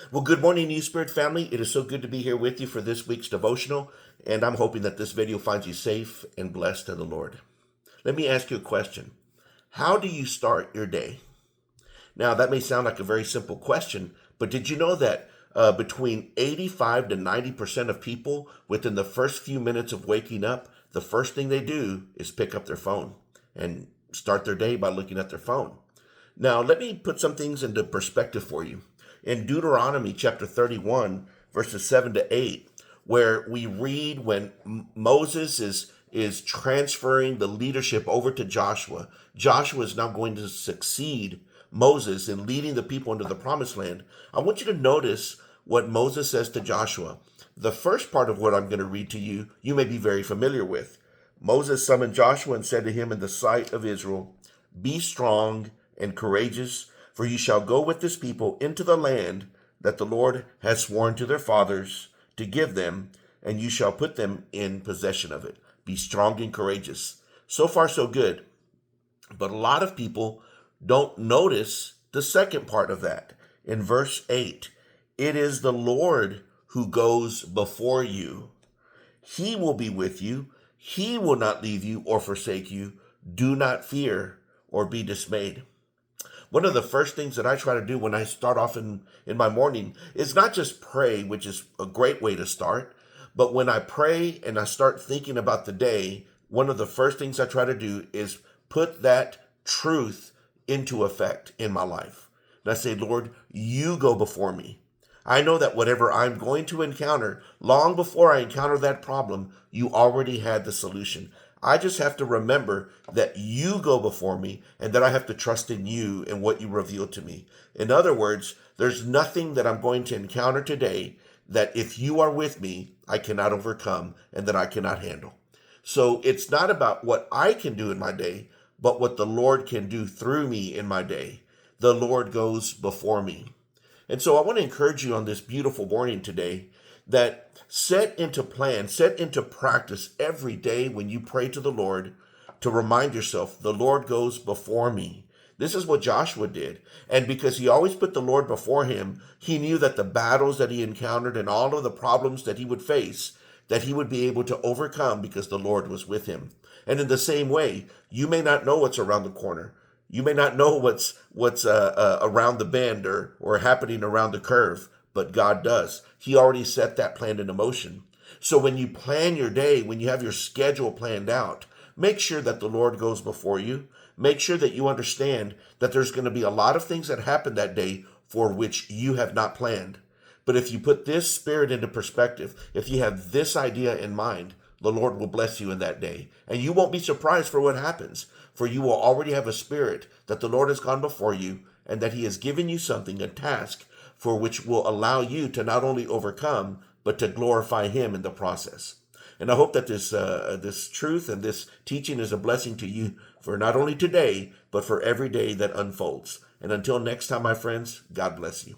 Well, good morning, New Spirit family. It is so good to be here with you for this week's devotional, and I'm hoping that this video finds you safe and blessed in the Lord. Let me ask you a question. How do you start your day? Now, that may sound like a very simple question, but did you know that between 85 to 90% of people within the first few minutes of waking up, the first thing they do is pick up their phone and start their day by looking at their phone? Now, let me put some things into perspective for you. In Deuteronomy chapter 31, verses 7 to 8, where we read when Moses is transferring the leadership over to Joshua. Joshua is now going to succeed Moses in leading the people into the promised land. I want you to notice what Moses says to Joshua. The first part of what I'm going to read to you, you may be very familiar with. Moses summoned Joshua and said to him in the sight of Israel, "Be strong and courageous, for you shall go with this people into the land that the Lord has sworn to their fathers to give them, and you shall put them in possession of it." Be strong and courageous. So far, so good. But a lot of people don't notice the second part of that. In verse 8, it is the Lord who goes before you. He will be with you. He will not leave you or forsake you. Do not fear or be dismayed. One of the first things that I try to do when I start off in my morning is not just pray, which is a great way to start, but when I pray and I start thinking about the day, one of the first things I try to do is put that truth into effect in my life. And I say, Lord, you go before me. I know that whatever I'm going to encounter, long before I encounter that problem, you already had the solution. I just have to remember that you go before me and that I have to trust in you and what you reveal to me. In other words, there's nothing that I'm going to encounter today that if you are with me, I cannot overcome and that I cannot handle. So it's not about what I can do in my day, but what the Lord can do through me in my day. The Lord goes before me. And so I want to encourage you on this beautiful morning today that set into practice every day when you pray to the Lord to remind yourself, the Lord goes before me. This is what Joshua did. And because he always put the Lord before him, he knew that the battles that he encountered and all of the problems that he would face, that he would be able to overcome because the Lord was with him. And in the same way, you may not know what's around the corner. You may not know what's around the bend or happening around the curve, but God does. He already set that plan into motion. So when you plan your day, when you have your schedule planned out, make sure that the Lord goes before you. Make sure that you understand that there's going to be a lot of things that happen that day for which you have not planned. But if you put this spirit into perspective, if you have this idea in mind, the Lord will bless you in that day. And you won't be surprised for what happens, for you will already have a spirit that the Lord has gone before you and that he has given you something, a task, for which will allow you to not only overcome, but to glorify him in the process. And I hope that this truth and this teaching is a blessing to you for not only today, but for every day that unfolds. And until next time, my friends, God bless you.